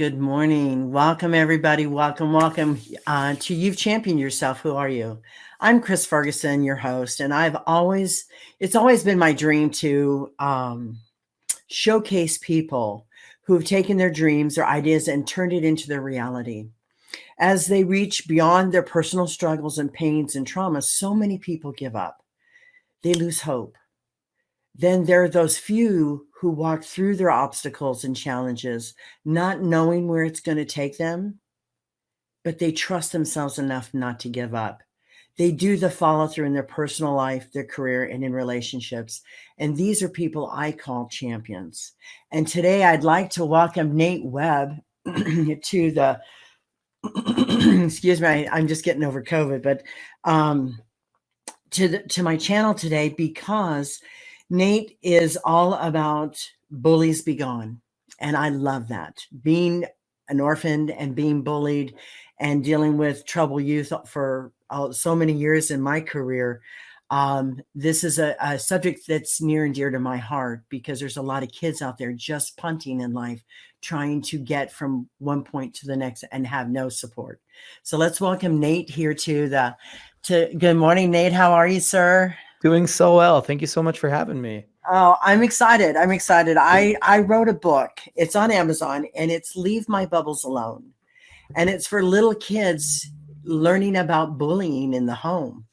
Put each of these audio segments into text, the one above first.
Good morning. Welcome, everybody. Welcome to You've Championed Yourself. Who are you? I'm Chris Ferguson, your host, and it's always been my dream to showcase people who've taken their dreams, their ideas, and turned it into their reality. As they reach beyond their personal struggles and pains and traumas, so many people give up. They lose hope. Then there are those few who walk through their obstacles and challenges, not knowing where it's going to take them, but they trust themselves enough not to give up. They do the follow through in their personal life, their career, and in relationships. And these are people I call champions. And today I'd like to welcome Nate Webb to the, excuse me, I'm just getting over COVID, but to my channel today because Nate is all about bullies begone. And I love that. Being an orphan and being bullied and dealing with troubled youth for so many years in my career. This is a subject that's near and dear to my heart because there's a lot of kids out there just punting in life, trying to get from one point to the next and have no support. So let's welcome Nate here good morning, Nate. How are you, sir? Doing so well. Thank you so much for having me. Oh, I'm excited. I wrote a book. It's on Amazon and it's Leave My Bubbles Alone. And it's for little kids learning about bullying in the home.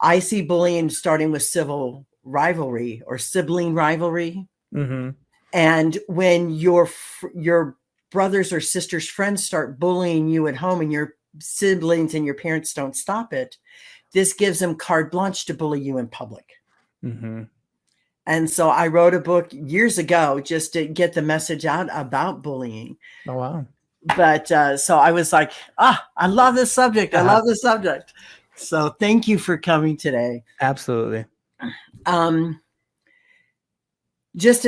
I see bullying starting with civil rivalry or sibling rivalry. Mm-hmm. And when your brothers or sisters' friends start bullying you at home and your siblings and your parents don't stop it, this gives them carte blanche to bully you in public. Mm-hmm. And so I wrote a book years ago just to get the message out about bullying. Oh, wow. But so I was like, I love this subject. I love this subject. So thank you for coming today. Absolutely. Just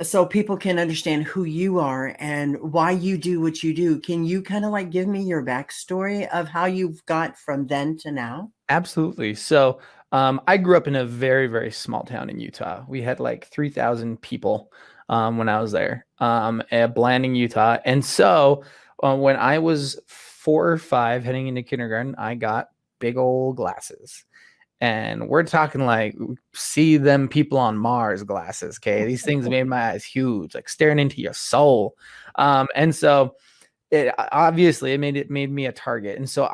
so people can understand who you are and why you do what you do, can you kind of like give me your backstory of how you've got from then to now? Absolutely. So I grew up in a very, very small town in Utah. We had like 3,000 people when I was there at Blanding, Utah. And so when I was 4 or 5 heading into kindergarten, I got big old glasses. And we're talking like see them people on Mars glasses. Okay. These things made my eyes huge, like staring into your soul. And so it made me a target. And so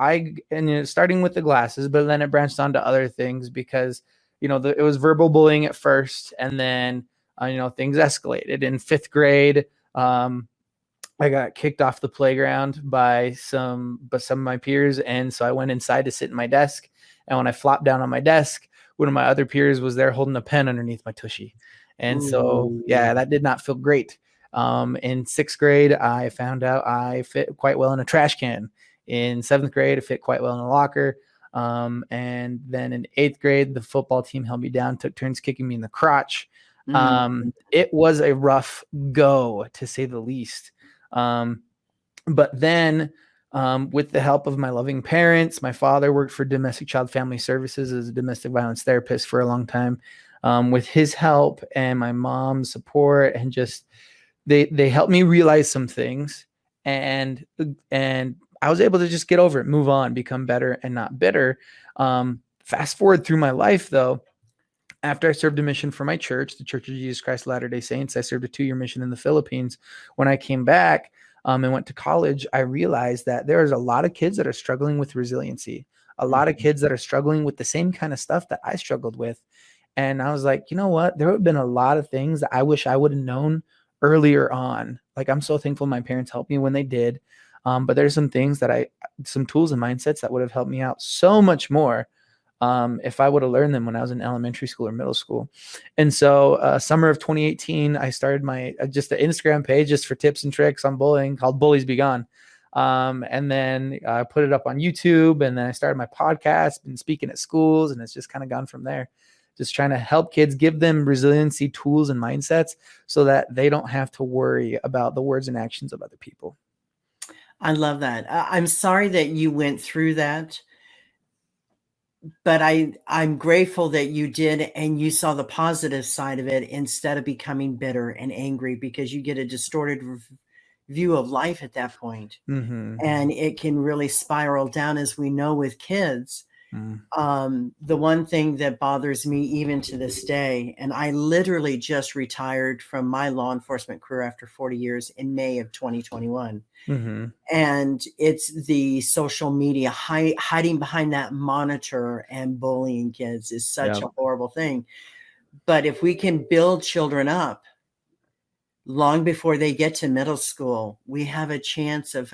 starting with the glasses, but then it branched on to other things because, it was verbal bullying at first. And then, things escalated in 5th grade. I got kicked off the playground by some of my peers. And so I went inside to sit in my desk. And when I flopped down on my desk, one of my other peers was there holding a pen underneath my tushy. And so, yeah, that did not feel great. In 6th grade, I found out I fit quite well in a trash can. In 7th grade, I fit quite well in a locker. And then in 8th grade, the football team held me down, took turns kicking me in the crotch. It was a rough go, to say the least. But then with the help of my loving parents, my father worked for Domestic Child Family Services as a domestic violence therapist for a long time. With his help and my mom's support and just they helped me realize some things and I was able to just get over it, move on, become better and not bitter. Fast forward through my life though. After I served a mission for my church, the Church of Jesus Christ of Latter-day Saints, I served a 2-year mission in the Philippines. When I came back and went to college, I realized that there's a lot of kids that are struggling with resiliency, a lot of kids that are struggling with the same kind of stuff that I struggled with. And I was like, you know what? There would have been a lot of things that I wish I would have known earlier on. Like, I'm so thankful my parents helped me when they did. But there's some things some tools and mindsets that would have helped me out so much more if I would have learned them when I was in elementary school or middle school. And so summer of 2018, I started my just an Instagram page just for tips and tricks on bullying called Bullies Begone. And then I put it up on YouTube, and then I started my podcast, been speaking at schools, and it's just kind of gone from there. Just trying to help kids, give them resiliency tools and mindsets so that they don't have to worry about the words and actions of other people. I love that. I'm sorry that you went through that. But I'm grateful that you did and you saw the positive side of it instead of becoming bitter and angry, because you get a distorted view of life at that point. Mm-hmm. And it can really spiral down, as we know with kids. Mm. The one thing that bothers me even to this day, and I literally just retired from my law enforcement career after 40 years in May of 2021. Mm-hmm. And it's the social media hiding behind that monitor and bullying kids is such Yep. a horrible thing. But if we can build children up long before they get to middle school, we have a chance of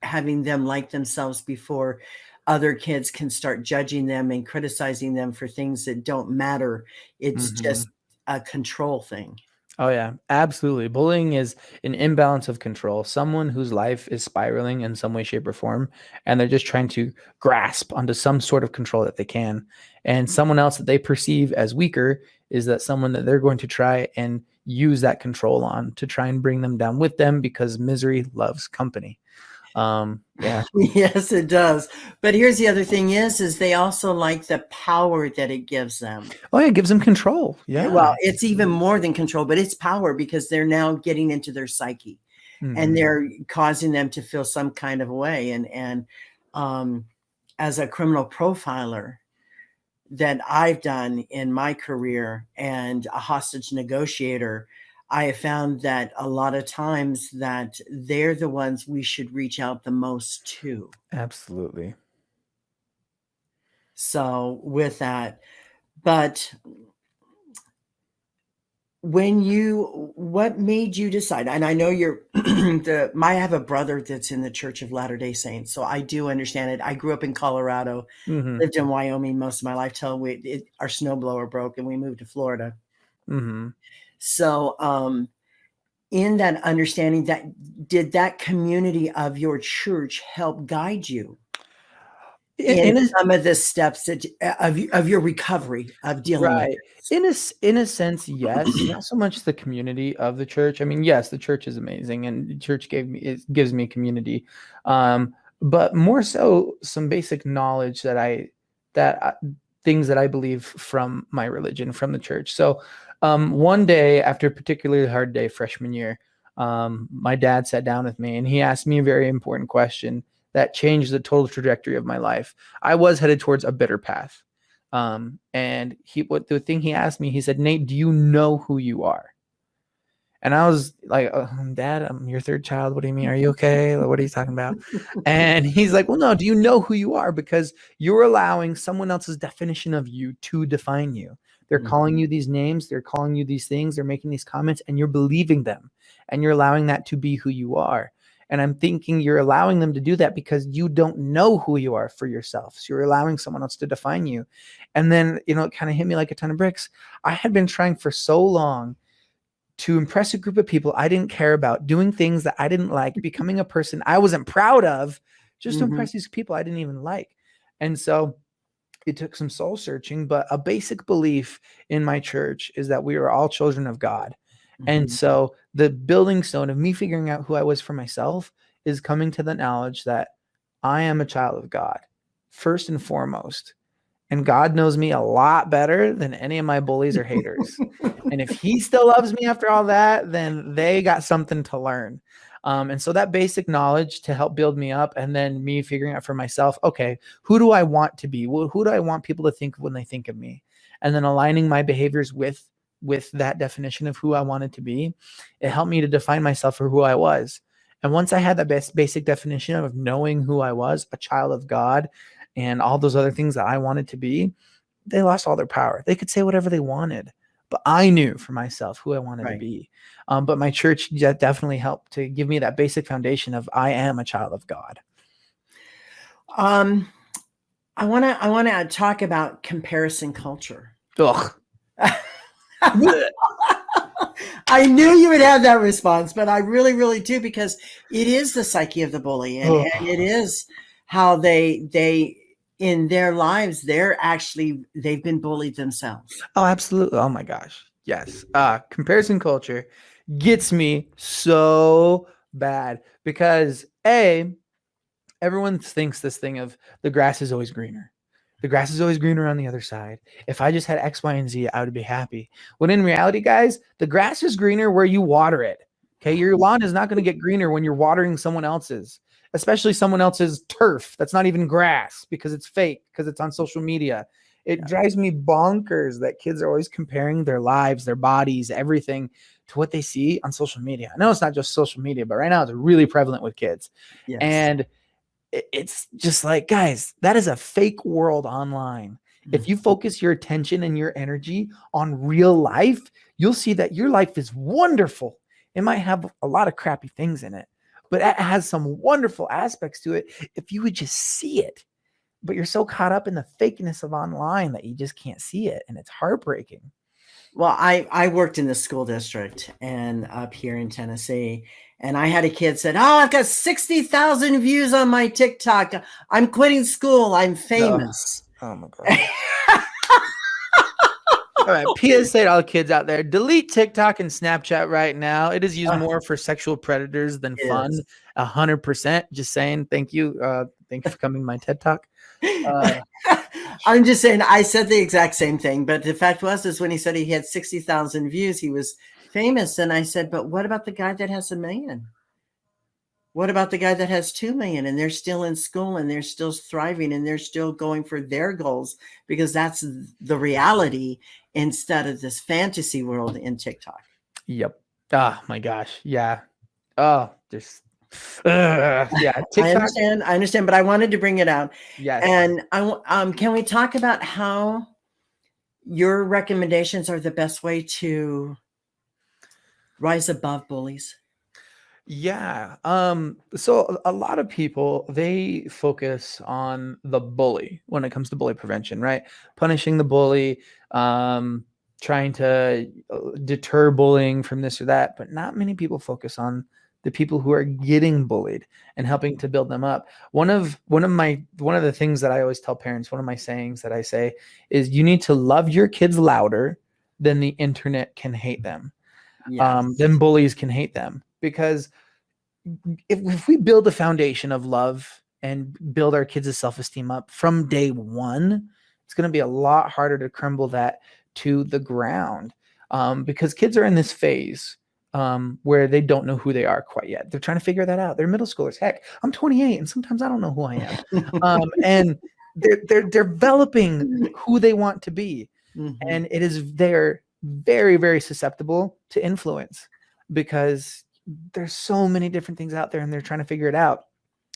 having them like themselves before other kids can start judging them and criticizing them for things that don't matter. It's Mm-hmm. just a control thing. Oh, yeah, absolutely. Bullying is an imbalance of control. Someone whose life is spiraling in some way, shape, or form, and they're just trying to grasp onto some sort of control that they can. And someone else that they perceive as weaker is that someone that they're going to try and use that control on to try and bring them down with them, because misery loves company. Yeah. Yes, it does. But here's the other thing is they also like the power that it gives them. Oh, yeah, it gives them control. Yeah. Well, it's even more than control, but it's power, because they're now getting into their psyche and they're causing them to feel some kind of way. And as a criminal profiler that I've done in my career and a hostage negotiator, I have found that a lot of times that they're the ones we should reach out the most to. Absolutely. So with that, but what made you decide? And I know you're I have a brother that's in the Church of Latter-day Saints, so I do understand it. I grew up in Colorado, Mm-hmm. lived in Wyoming most of my life till our snowblower broke and we moved to Florida. Mm-hmm. So, in that understanding, did that community of your church help guide you in some of the steps of your recovery of dealing with Right. this? In a sense, yes. Not so much the community of the church. I mean, yes, the church is amazing, and the church gives me community. But more so some basic knowledge that things that I believe from my religion, from the church. So, one day after a particularly hard day freshman year, my dad sat down with me and he asked me a very important question that changed the total trajectory of my life. I was headed towards a bitter path. And the thing he asked me, he said, "Nate, do you know who you are?" And I was like, "Dad, I'm your third child. What do you mean? Are you okay? What are you talking about?" And he's like, "Well, no, do you know who you are? Because you're allowing someone else's definition of you to define you. They're calling you these names. They're calling you these things. They're making these comments, and you're believing them. And you're allowing that to be who you are. And I'm thinking you're allowing them to do that because you don't know who you are for yourself. So you're allowing someone else to define you." And then, it kind of hit me like a ton of bricks. I had been trying for so long to impress a group of people I didn't care about, doing things that I didn't like, becoming a person I wasn't proud of, just to impress these people I didn't even like. And so it took some soul searching, but a basic belief in my church is that we are all children of God. And so the building stone of me figuring out who I was for myself is coming to the knowledge that I am a child of God, first and foremost. And God knows me a lot better than any of my bullies or haters. And if he still loves me after all that, then they got something to learn. And so that basic knowledge to help build me up, and then me figuring out for myself, okay, who do I want to be? Who do I want people to think of when they think of me? And then aligning my behaviors with that definition of who I wanted to be, it helped me to define myself for who I was. And once I had that basic definition of knowing who I was, a child of God, and all those other things that I wanted to be, they lost all their power. They could say whatever they wanted, but I knew for myself who I wanted to be. But my church definitely helped to give me that basic foundation of I am a child of God. I want to talk about comparison culture. Ugh. I knew you would have that response, but I really, really do, because it is the psyche of the bully, and it is how they in their lives, they've been bullied themselves. Oh, absolutely. Oh my gosh. Yes. Comparison culture gets me so bad because everyone thinks this thing of the grass is always greener. The grass is always greener on the other side. If I just had X, Y, and Z, I would be happy. When in reality, guys, the grass is greener where you water it. Okay. Your lawn is not going to get greener when you're watering someone else's, especially someone else's turf. That's not even grass because it's fake, because it's on social media. It drives me bonkers that kids are always comparing their lives, their bodies, everything to what they see on social media. I know it's not just social media, but right now it's really prevalent with kids. Yes. And it's just like, guys, that is a fake world online. If you focus your attention and your energy on real life, you'll see that your life is wonderful. It might have a lot of crappy things in it, but it has some wonderful aspects to it if you would just see it. But you're so caught up in the fakeness of online that you just can't see it, and it's heartbreaking. Well, I worked in the school district and up here in Tennessee, and I had a kid said, "Oh, I've got 60,000 views on my TikTok. I'm quitting school. I'm famous." Oh my God. All right, PSA to all the kids out there: delete TikTok and Snapchat right now. It is used more for sexual predators than fun. 100%. Just saying. Thank you. Thank you for coming to my TED Talk. I'm just saying, I said the exact same thing, but the fact is when he said he had 60,000 views, he was famous. And I said, but what about the guy that has 1 million? What about the guy that has 2 million and they're still in school and they're still thriving and they're still going for their goals, because that's the reality instead of this fantasy world in TikTok. Yep. Oh my gosh. Yeah. Oh, there's yeah. TikTok. I understand, but I wanted to bring it out. Yes. And can we talk about how your recommendations are the best way to rise above bullies? Yeah. So a lot of people, they focus on the bully when it comes to bully prevention, right? Punishing the bully, trying to deter bullying from this or that, but not many people focus on the people who are getting bullied and helping to build them up. One of the things that I always tell parents, one of my sayings that I say is, you need to love your kids louder than the internet can hate them. Yes. Then bullies can hate them, because if we build a foundation of love and build our kids' self-esteem up from day one, it's going to be a lot harder to crumble that to the ground, because kids are in this phase where they don't know who they are quite yet. They're trying to figure that out. They're middle schoolers. Heck, I'm 28 and sometimes I don't know who I am. And they're developing who they want to be. Mm-hmm. And they're very, very susceptible to influence, because there's so many different things out there and they're trying to figure it out.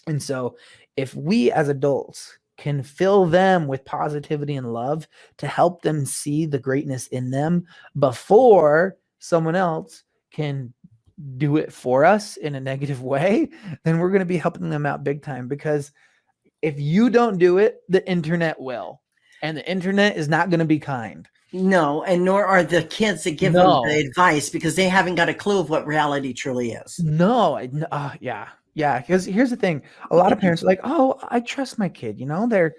And so if we as adults can fill them with positivity and love to help them see the greatness in them before someone else can do it for us in a negative way, then we're going to be helping them out big time. Because if you don't do it, the internet will, and the internet is not going to be kind. No, and nor are the kids that give them the advice, because they haven't got a clue of what reality truly is. Yeah. Because here's the thing: a lot of parents are like, "Oh, I trust my kid. You know, they're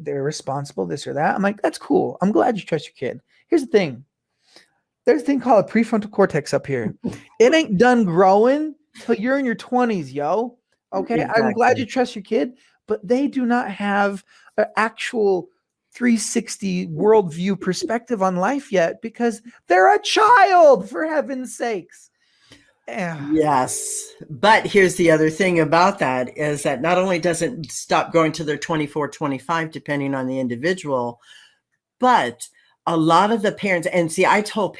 responsible, this or that." I'm like, "That's cool. I'm glad you trust your kid." Here's the thing: there's a thing called a prefrontal cortex up here. It ain't done growing till you're in your 20s, yo. Okay, exactly. I'm glad you trust your kid, but they do not have an actual 360 worldview perspective on life yet, because they're a child, for heaven's sakes. Yes. But here's the other thing about that, is that not only does it stop growing till they're 24, 25, depending on the individual, but a lot of the parents, and see, I've told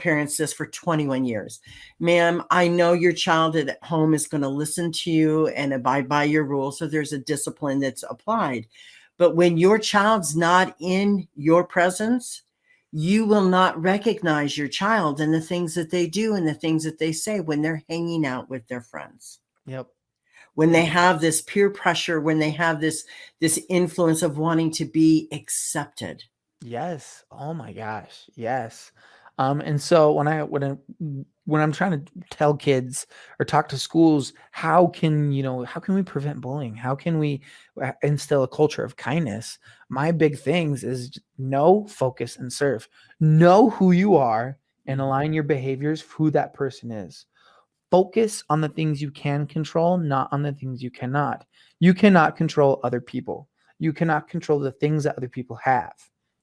parents this for 21 years, ma'am, I know your child at home is going to listen to you and abide by your rules. So there's a discipline that's applied. But when your child's not in your presence, you will not recognize your child and the things that they do and the things that they say when they're hanging out with their friends. Yep. When they have this peer pressure, when they have this influence of wanting to be accepted. Yes. Oh my gosh. Yes. And so when I'm trying to tell kids or talk to schools, how can we prevent bullying? How can we instill a culture of kindness? My big things is know, focus, and serve. Know who you are and align your behaviors for who that person is. Focus on the things you can control, not on the things you cannot. You cannot control other people. You cannot control the things that other people have.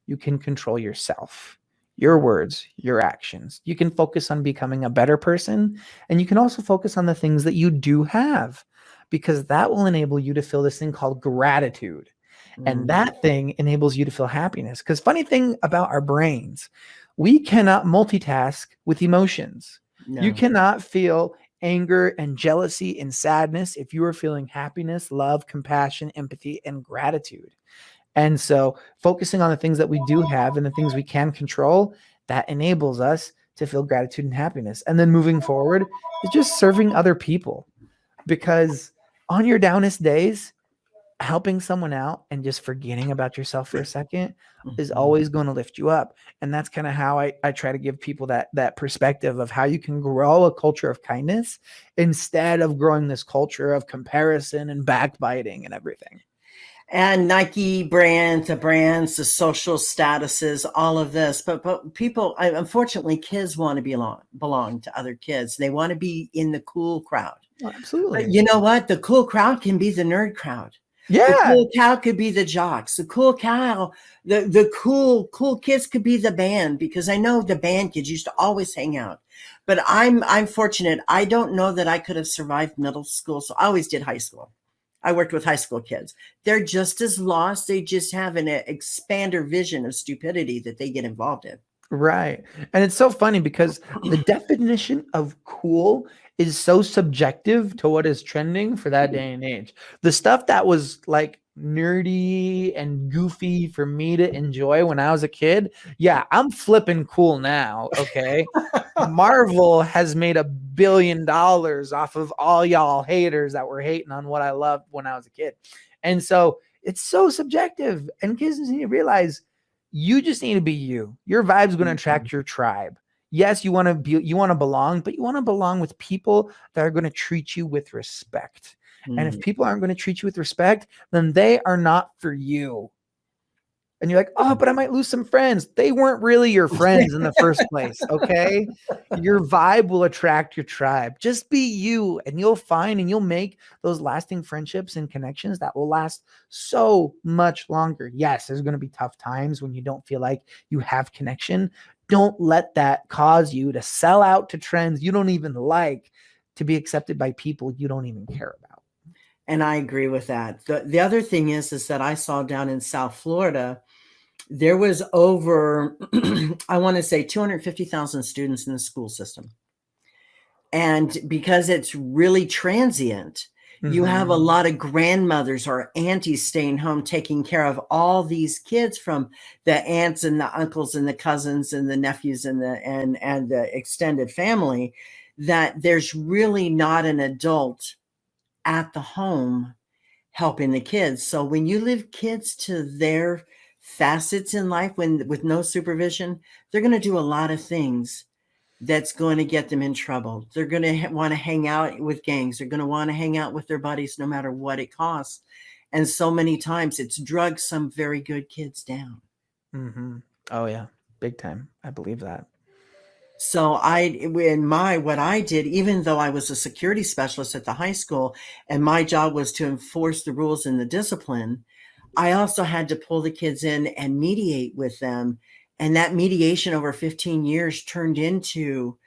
You can control yourself. your words, your actions. You can focus on becoming a better person, and you can also focus on the things that you do have, because that will enable you to feel this thing called gratitude. And Mm, that thing enables you to feel happiness. Because funny thing about our brains, we cannot multitask with emotions. You no. cannot feel anger and jealousy and sadness if you are feeling happiness, love, compassion, empathy, and gratitude. And so focusing on the things that we do have and the things we can control, that enables us to feel gratitude and happiness. And then moving forward is just serving other people, because on your downest days, helping someone out and just forgetting about yourself for a second is Mhm. always going to lift you up. And that's kind of how I try to give people that perspective of how you can grow a culture of kindness instead of growing this culture of comparison and backbiting and everything. And Nike brands, the social statuses, all of this. But people, unfortunately, kids want to belong to other kids. They want to be in the cool crowd. Oh, But absolutely. you know what? The cool crowd can be the nerd crowd. The Yeah. cool cow could be the jocks. The cool cow, the cool kids could be the band, because I know the band kids used to always hang out. But I'm fortunate. I don't know that I could have survived middle school, so I always did high school. I worked with high school kids. They're just as lost. They just have an expander vision of stupidity that they get involved in. Right. And it's so funny because the definition of cool is so subjective to what is trending for that day and age. The stuff that was like nerdy and goofy for me to enjoy when I was a kid, yeah, I'm flipping cool now. Okay. Marvel has made $1 billion off of all y'all haters that were hating on what I loved when I was a kid. And so it's so subjective. And kids need to realize you just need to be you. Your vibe's going to attract your tribe. Yes, you want to belong, but you want to belong with people that are going to treat you with respect. And if Mhm. people aren't going to treat you with respect, then they are not for you. And you're like, oh, but I might lose some friends. They weren't really your friends in the first place. Okay. Your vibe will attract your tribe. Just be you, and you'll find and you'll make those lasting friendships and connections that will last so much longer. Yes, there's going to be tough times when you don't feel like you have connection. Don't let that cause you to sell out to trends you don't even like to be accepted by people you don't even care about. And I agree with that. The other thing is that I saw down in South Florida, there was over, I want to say 250,000 students in the school system. And because it's really transient, you have a Mm-hmm. lot of grandmothers or aunties staying home taking care of all these kids, from the aunts and the uncles and the cousins and the nephews and the extended family, that there's really not an adult at the home helping the kids. So when you leave kids to their facets in life, when with no supervision, they're going to do a lot of things that's going to get them in trouble. They're going to want to hang out with gangs. They're going to want to hang out with their buddies no matter what it costs. And so many times it's drugged some very good kids down. Mm-hmm. Oh yeah, big time. I believe that. So what I did, even though I was a security specialist at the high school and my job was to enforce the rules and the discipline, I also had to pull the kids in and mediate with them. And that mediation over 15 years turned into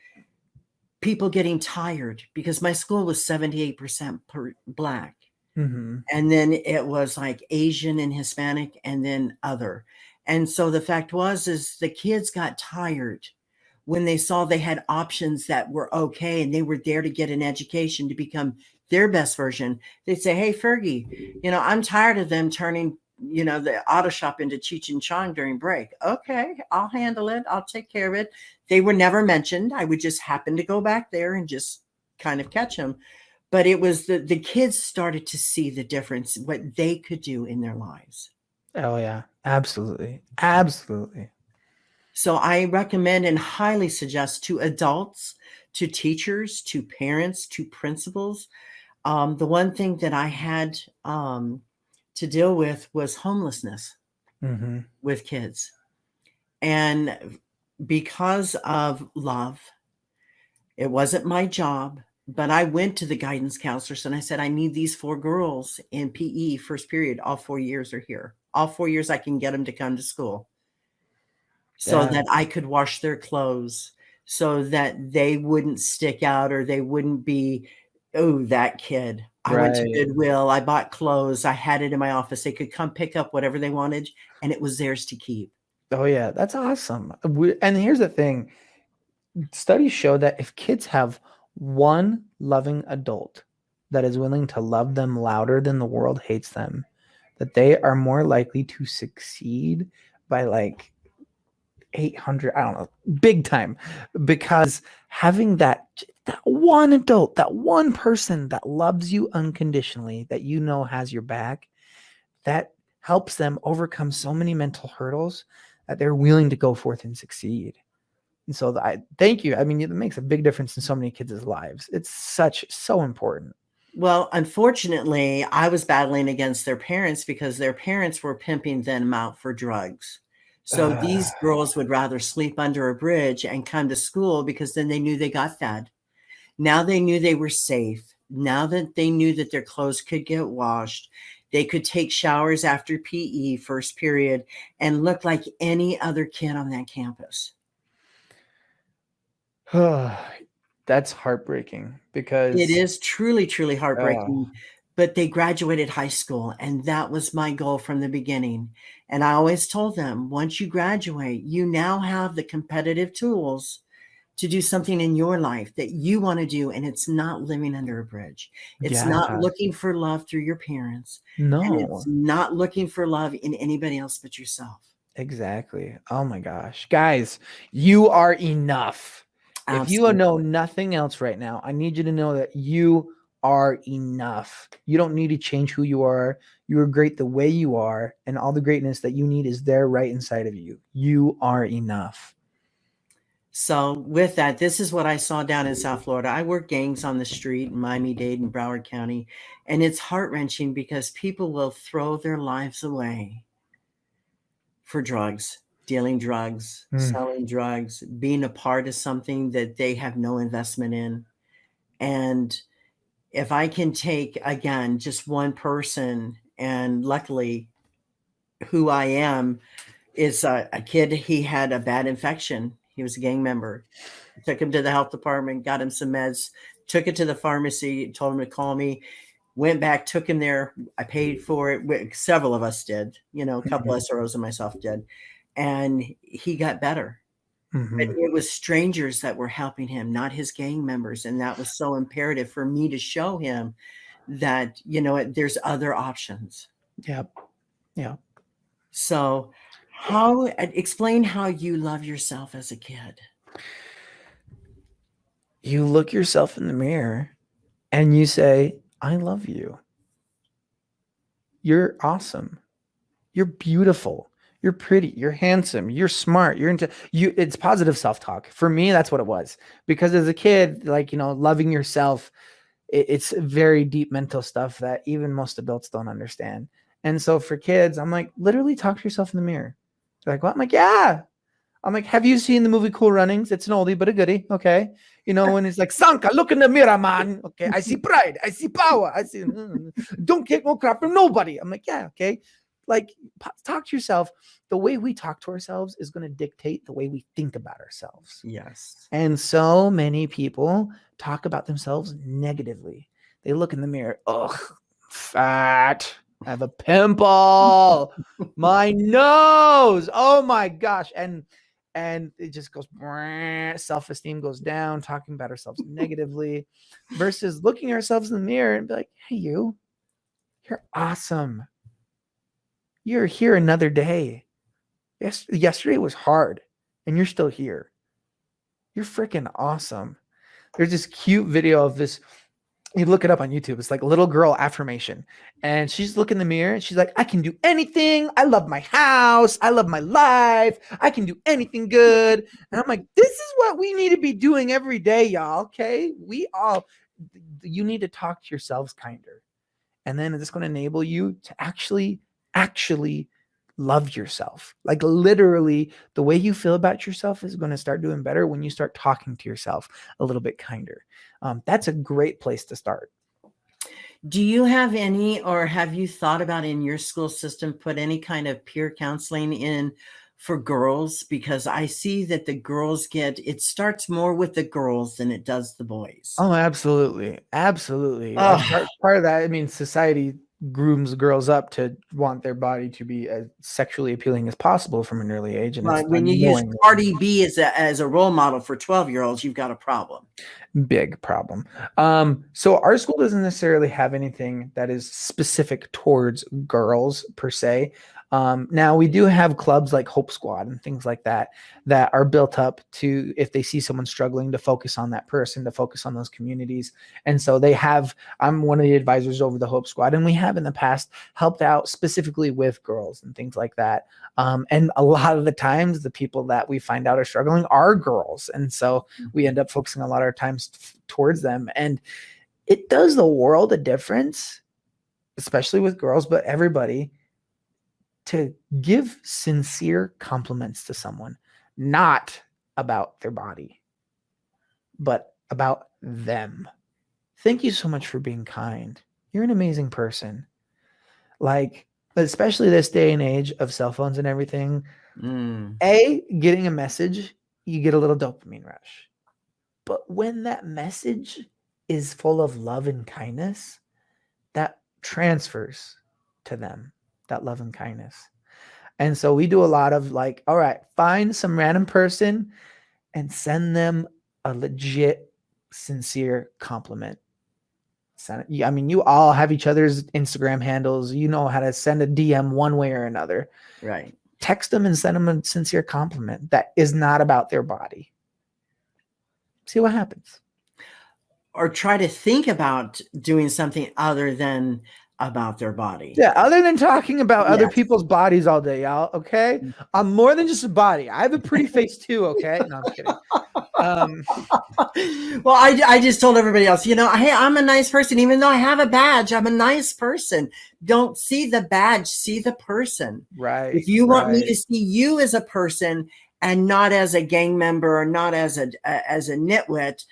people getting tired, because my school was 78% Black. Mm-hmm. And then it was like Asian and Hispanic and then other. And so the fact is the kids got tired when they saw they had options that were okay and they were there to get an education to become their best version. They'd say, hey, Fergie, I'm tired of them turning, the auto shop into Cheech and Chong during break. Okay, I'll handle it. I'll take care of it. They were never mentioned. I would just happen to go back there and just kind of catch them. But it was the kids started to see the difference, what they could do in their lives. Oh yeah, absolutely, absolutely. So I recommend and highly suggest to adults, to teachers, to parents, to principals. The one thing that I had to deal with was homelessness Mm-hmm. with kids. And because of love, it wasn't my job, but I went to the guidance counselors and I said, I need these 4 girls in PE first period. All 4 years are here. All 4 years I can get them to come to school. so Yeah. that I could wash their clothes, so that they wouldn't stick out or they wouldn't be, oh, that kid. I went to Right. Goodwill, I bought clothes, I had it in my office. They could come pick up whatever they wanted, and it was theirs to keep. Oh yeah, that's awesome. And here's the thing. Studies show that if kids have one loving adult that is willing to love them louder than the world hates them, that they are more likely to succeed by like 800, I don't know, big time, because having that one adult, that one person that loves you unconditionally, that you know has your back, that helps them overcome so many mental hurdles that they're willing to go forth and succeed. And so I thank you. I mean, it makes a big difference in so many kids' lives. It's so important. Well, unfortunately, I was battling against their parents because their parents were pimping them out for drugs. So Uh, these girls would rather sleep under a bridge and come to school because then they knew they got fed. Now they knew they were safe. Now that they knew that their clothes could get washed, they could take showers after PE, first period, and look like any other kid on that campus. that's heartbreaking It because is truly, truly uh, heartbreaking, but they graduated high school, and that was my goal from the beginning. And I always told them, once you graduate, you now have the competitive tools to do something in your life that you want to do, and it's not living under a bridge. It's not yeah, looking for love through your parents, and it's no, not looking for love in anybody else but yourself. exactly. Oh my gosh. Guys, you are enough. If you know Absolutely. nothing else right now, I need you to know that you are enough. You don't need to change who you are. You are great the way you are, and all the greatness that you need is there right inside of you. You are enough. So with that, this is what I saw down in South Florida. I work gangs on the street in Miami-Dade and Broward County, and it's heart-wrenching because people will throw their lives away for drugs, dealing drugs, Mm, selling drugs, being a part of something that they have no investment in. And if I can take, again, just one person, and luckily who I am is a kid, he had a bad infection. He was a gang member. Took him to the health department, got him some meds, took it to the pharmacy, told him to call me, went back, took him there. I paid for it. Several of us did, a couple mhm, SROs and myself did. And he got better. But mhm. it was strangers that were helping him, not his gang members. And that was so imperative for me to show him that, there's other options. Yep. Yep. So, how explain how you love yourself as a kid? You look yourself in the mirror and you say, I love you. You're awesome. You're beautiful. You're pretty. You're handsome. You're smart. You're into you. It's positive self-talk. For me, that's what it was. Because as a kid, like, loving yourself, it's very deep mental stuff that even most adults don't understand. And so for kids, I'm like, literally talk to yourself in the mirror. They're like, what? I'm like, yeah. I'm like, have you seen the movie Cool Runnings? It's an oldie but a goodie. Okay. When it's like, Sanka, look in the mirror, man. Okay. I see pride. I see power. I see, don't take no crap from nobody. I'm like, yeah. Okay. Like, talk to yourself. The way we talk to ourselves is going to dictate the way we think about ourselves. Yes. And so many people talk about themselves negatively. They look in the mirror, ugh, fat. I have a pimple. My nose. Oh my gosh. And it just goes, self-esteem goes down, talking about ourselves negatively versus looking ourselves in the mirror and be like, hey, you're awesome. You're here another day. Yesterday was hard and you're still here. You're freaking awesome. There's this cute video of this. You look it up on YouTube. It's like little girl affirmation. And she's looking in the mirror and she's like, I can do anything. I love my house. I love my life. I can do anything good. And I'm like, this is what we need to be doing every day, y'all. Okay. You need to talk to yourselves kinder. And then it's going to enable you to actually love yourself. Like literally, the way you feel about yourself is going to start doing better when you start talking to yourself a little bit kinder. That's a great place to start. Do you have any, or have you thought about in your school system, put any kind of peer counseling in for girls, because I see that the girls it starts more with the girls than it does the boys. Oh, absolutely. Absolutely. Oh, Part of that, I mean, society grooms girls up to want their body to be as sexually appealing as possible from an early age. And it's but when you use annoying. Cardi B as a role model for 12-year-olds, you've got a problem. Big problem. So our school doesn't necessarily have anything that is specific towards girls per se. Now we do have clubs like Hope Squad and things like that that are built up to, if they see someone struggling, to focus on that person, to focus on those communities. And so I'm one of the advisors over the Hope Squad, and we have in the past helped out specifically with girls and things like that. And a lot of the times the people that we find out are struggling are girls. And so we end up focusing a lot of our time towards them. And it does the world a difference, especially with girls, but everybody, to give sincere compliments to someone, not about their body, but about them. Thank you so much for being kind. You're an amazing person. Like, especially this day and age of cell phones and everything, getting a message, you get a little dopamine rush. But when that message is full of love and kindness, that transfers to them, that love and kindness. And so we do a lot of like, all right, find some random person and send them a legit, sincere compliment. I mean, you all have each other's Instagram handles. You know how to send a DM one way or another. Right. Text them and send them a sincere compliment that is not about their body. See what happens. Or try to think about doing something other than about their body. Yeah, other than talking about other people's bodies all day, y'all. Okay, I'm more than just a body. I have a pretty face too. Okay, no, I'm kidding. Well, I just told everybody else, hey, I'm a nice person. Even though I have a badge, I'm a nice person. Don't see the badge, see the person. Right. If you want me to see you as a person and not as a gang member or not as a nitwit,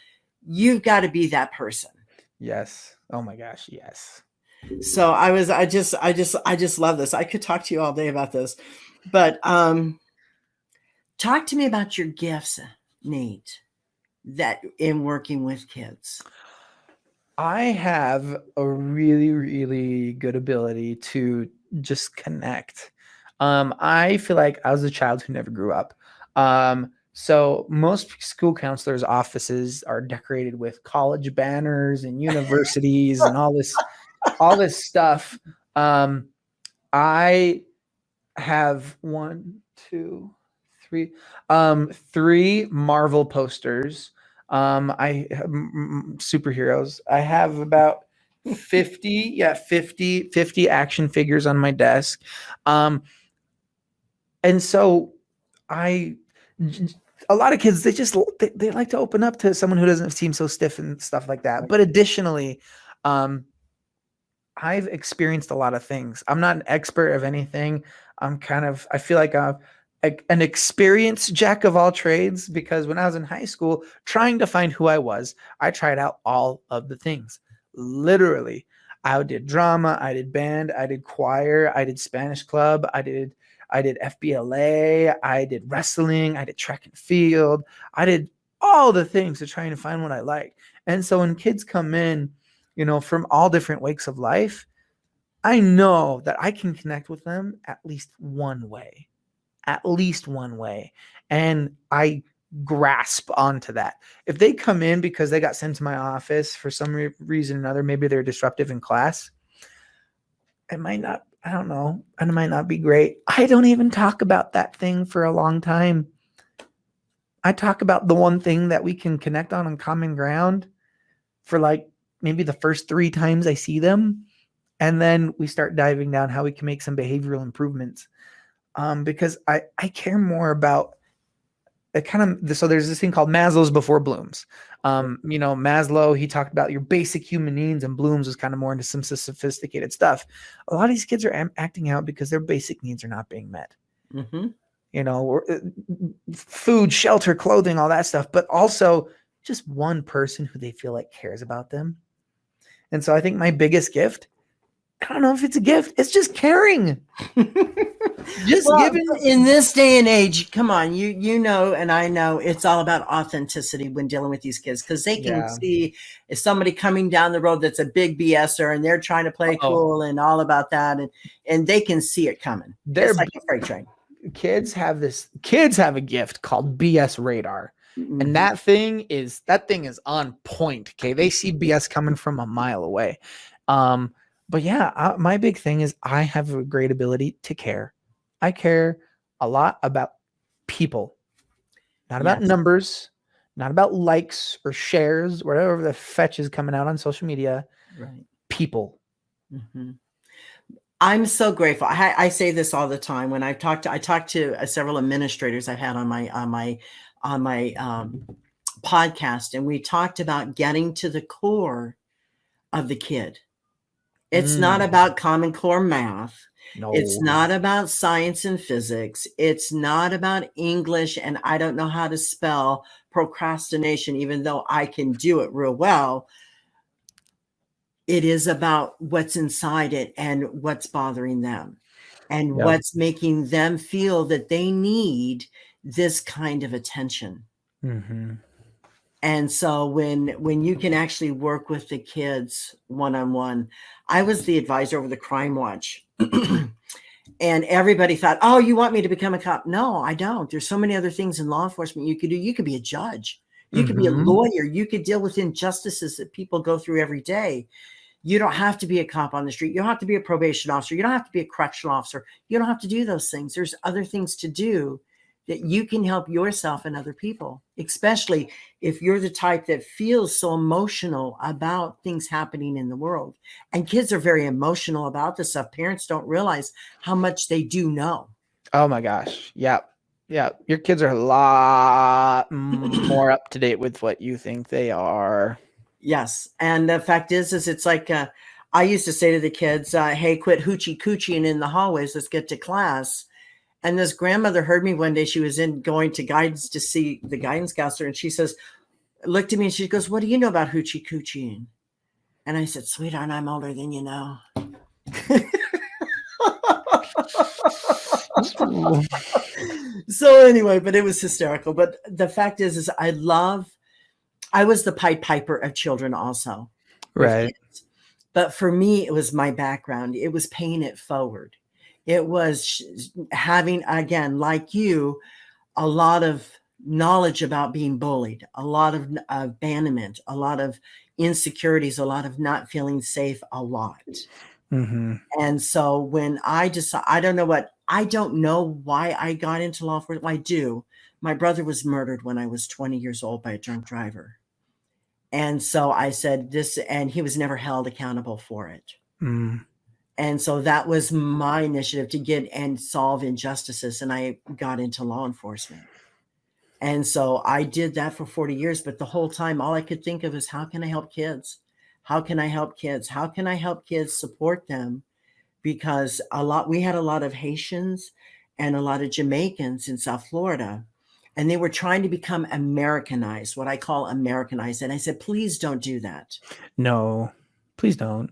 you've got to be that person. Yes. Oh my gosh. Yes. So I just love this. I could talk to you all day about this, but talk to me about your gifts, Nate, that in working with kids. I have a really, really good ability to just connect. I feel like I was a child who never grew up. So most school counselors' offices are decorated with college banners and universities and all this stuff. I have 3 Marvel posters. I have superheroes. I have about 50 action figures on my desk. And so a lot of kids, they like to open up to someone who doesn't seem so stiff and stuff like that. But additionally, I've experienced a lot of things. I'm not an expert of anything. I feel like I'm an experienced jack of all trades, because when I was in high school trying to find who I was, I tried out all of the things. Literally, I did drama, I did band, I did choir, I did Spanish club, I did FBLA, I did wrestling, I did track and field. I did all the things to try and find what I like. And so when kids come in, from all different walks of life, I know that I can connect with them at least one way. And I grasp onto that. If they come in because they got sent to my office for some reason or another, maybe they're disruptive in class, I don't know. And it might not be great. I don't even talk about that thing for a long time. I talk about the one thing that we can connect on common ground for like maybe the first 3 times I see them. And then we start diving down how we can make some behavioral improvements. Because I care more about so there's this thing called Maslow's before Bloom's. Maslow, he talked about your basic human needs, and Bloom's was kind of more into some sophisticated stuff. A lot of these kids are acting out because their basic needs are not being met. Mm-hmm. Food, shelter, clothing, all that stuff, but also just one person who they feel like cares about them. And so I think my biggest gift I don't know if it's a gift. It's just caring. Just Well, giving. in this day and age, come on, you know, and I know it's all about authenticity when dealing with these kids, because they can see if somebody coming down the road that's a big BSer and they're trying to play cool and all about that, and they can see it coming. It's like a freight train. Kids have a gift called BS radar. And that thing is on point. Okay. They see BS coming from a mile away. But yeah, my big thing is I have a great ability to care. I care a lot about people, not about numbers, not about likes or shares, whatever the fetch is coming out on social media. Right. People. I'm so grateful. I say this all the time when I talk to several administrators I've had on my podcast, and we talked about getting to the core of the kid. It's not about Common Core math. No. It's not about science and physics. It's not about English, and I don't know how to spell procrastination, even though I can do it real well. It is about what's inside it and what's bothering them and what's making them feel that they need this kind of attention. And so when you can actually work with the kids one-on-one, I was the advisor over the Crime Watch. And everybody thought, oh, you want me to become a cop? No, I don't. There's so many other things in law enforcement you could do. You could be a judge. You could be a lawyer. You could deal with injustices that people go through every day. You don't have to be a cop on the street. You don't have to be a probation officer. You don't have to be a correctional officer. You don't have to do those things. There's other things to do that you can help yourself and other people, especially if you're the type that feels so emotional about things happening in the world. And kids are very emotional about this stuff. Parents don't realize how much they do know. Oh my gosh. Yeah. Yeah. Your kids are a lot more up to date with what you think they are. Yes. And the fact is it's like, I used to say to the kids, hey, quit hoochie coochieing in the hallways. Let's get to class. And this grandmother heard me one day. She was going to guidance to see the guidance counselor. And she says, looked at me and she goes, what do you know about hoochie coochieing? And I said, sweetheart, I'm older than you know. So anyway, but it was hysterical. But the fact is I was the Pied Piper of children also. Right. But for me, it was my background. It was paying it forward. It was having, again, like you, a lot of knowledge about being bullied, a lot of abandonment, a lot of insecurities, a lot of not feeling safe, a lot. And so when I decided, I don't know why I got into law enforcement. I do. My brother was murdered when I was 20 years old by a drunk driver. And so I said this, and he was never held accountable for it. And so that was my initiative to get and solve injustices. And I got into law enforcement. And so I did that for 40 years. But the whole time, all I could think of is, how can I help kids? How can I help kids? How can I help kids support them? Because we had a lot of Haitians and a lot of Jamaicans in South Florida. And they were trying to become Americanized, what I call Americanized. And I said, please don't do that. No, please don't.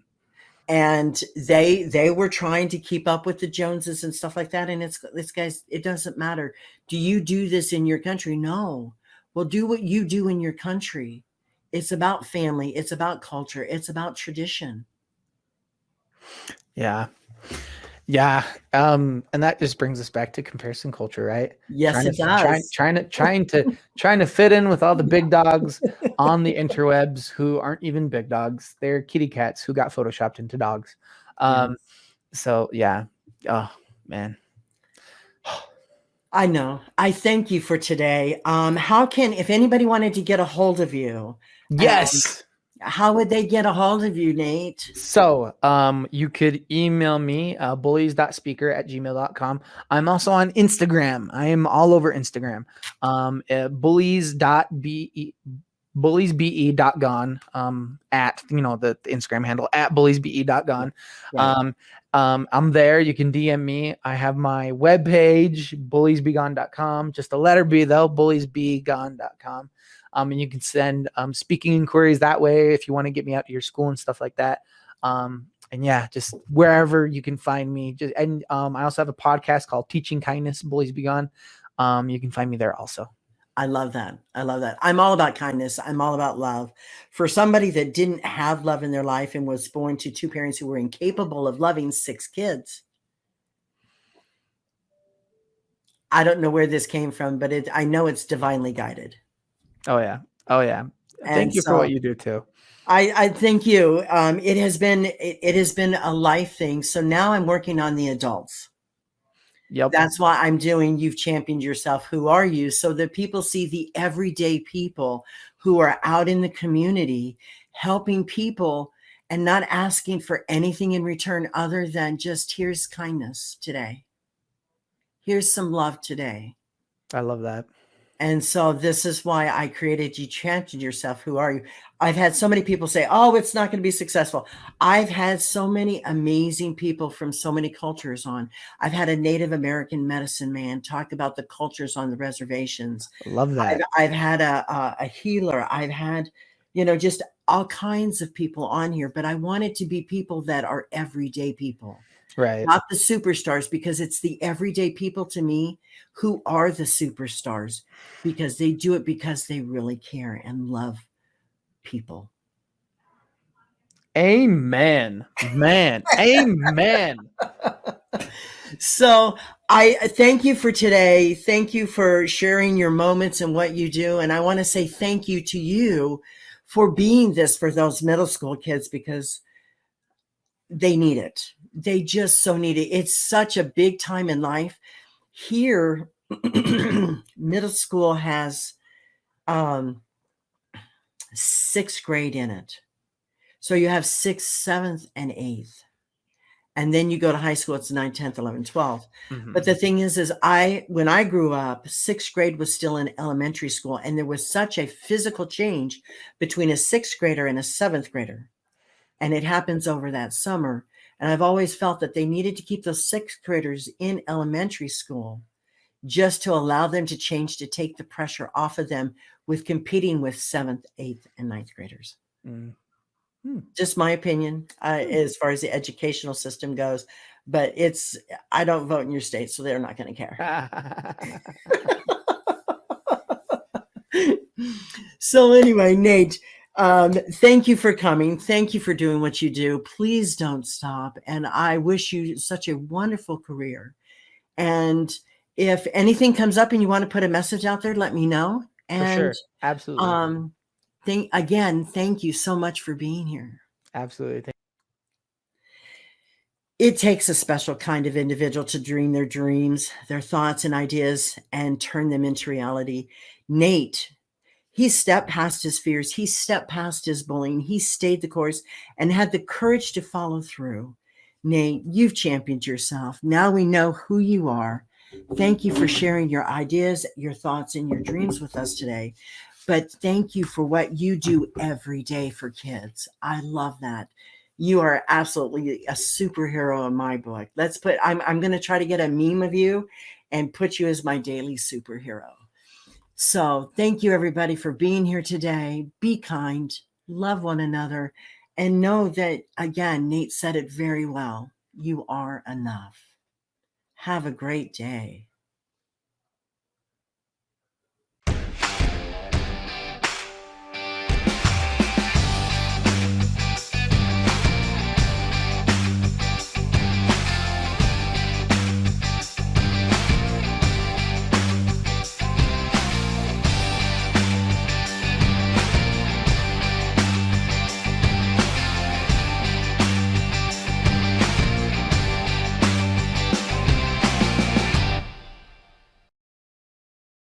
And they were trying to keep up with the Joneses and stuff like that. And it's guys, it doesn't matter. Do you do this in your country? No. Well, do what you do in your country. It's about family. It's about culture. It's about tradition. Yeah. Yeah. And that just brings us back to comparison culture, right? Yes, it does. Trying to fit in with all the big dogs on the interwebs who aren't even big dogs. They're kitty cats who got photoshopped into dogs. So yeah. Oh man. I know. I thank you for today. If anybody wanted to get a hold of you? Yes. How would they get a hold of you, Nate? So you could email me, bullies.speaker@gmail.com. I'm also on Instagram. I am all over Instagram. bulliesbe.gone at, the Instagram handle at bulliesbe.gone. Right. I'm there. You can DM me. I have my webpage, bulliesbegone.com. Just the letter B though, bulliesbegone.com. And you can send speaking inquiries that way if you want to get me out to your school and stuff like that. And yeah, just wherever you can find me. I also have a podcast called Teaching Kindness, Bullies Begone. You can find me there also. I love that. I love that. I'm all about kindness. I'm all about love. For somebody that didn't have love in their life and was born to two parents who were incapable of loving 6 kids, I don't know where this came from, but I know it's divinely guided. Oh yeah. Oh yeah. Thank you for what you do too. I thank you. It has been a life thing. So now I'm working on the adults. Yep. That's why I'm doing You've Championed Yourself. Who are you? So that people see the everyday people who are out in the community helping people and not asking for anything in return other than just here's kindness today. Here's some love today. I love that. And so this is why I created You Championed Yourself. Who are you? I've had so many people say, oh, it's not going to be successful. I've had so many amazing people from so many cultures on. I've had a Native American medicine man talk about the cultures on the reservations. I love that. I've had a healer. I've had, just all kinds of people on here. But I want it to be people that are everyday people. Right. Not the superstars, because it's the everyday people to me who are the superstars, because they do it because they really care and love people. Amen. Man. Amen. So I thank you for today. Thank you for sharing your moments and what you do. And I want to say thank you to you for being this for those middle school kids, because they need it. They just so need it. It's such a big time in life. Here, middle school has 6th grade in it. So you have 6th, 7th, and 8th. And then you go to high school, it's 9th, 10th, 11th, 12th. Mm-hmm. But the thing is when I grew up, 6th grade was still in elementary school. And there was such a physical change between a 6th grader and a 7th grader. And it happens over that summer. And I've always felt that they needed to keep those 6th graders in elementary school just to allow them to change, to take the pressure off of them with competing with 7th, 8th, and 9th graders. Just my opinion as far as the educational system goes. But I don't vote in your state, so they're not going to care. So anyway, Nate, thank you for coming. Thank you for doing what you do. Please don't stop. And I wish you such a wonderful career. And if anything comes up and you want to put a message out there, let me know. And for sure. Absolutely. Thank you so much for being here. Absolutely. It takes a special kind of individual to dream their dreams, their thoughts and ideas, and turn them into reality. Nate, he stepped past his fears. He stepped past his bullying. He stayed the course and had the courage to follow through. Nate, you've championed yourself. Now we know who you are. Thank you for sharing your ideas, your thoughts, and your dreams with us today. But thank you for what you do every day for kids. I love that. You are absolutely a superhero in my book. I'm going to try to get a meme of you and put you as my daily superhero. So thank you, everybody, for being here today. Be kind, love one another, and know that, again, Nate said it very well. You are enough. Have a great day.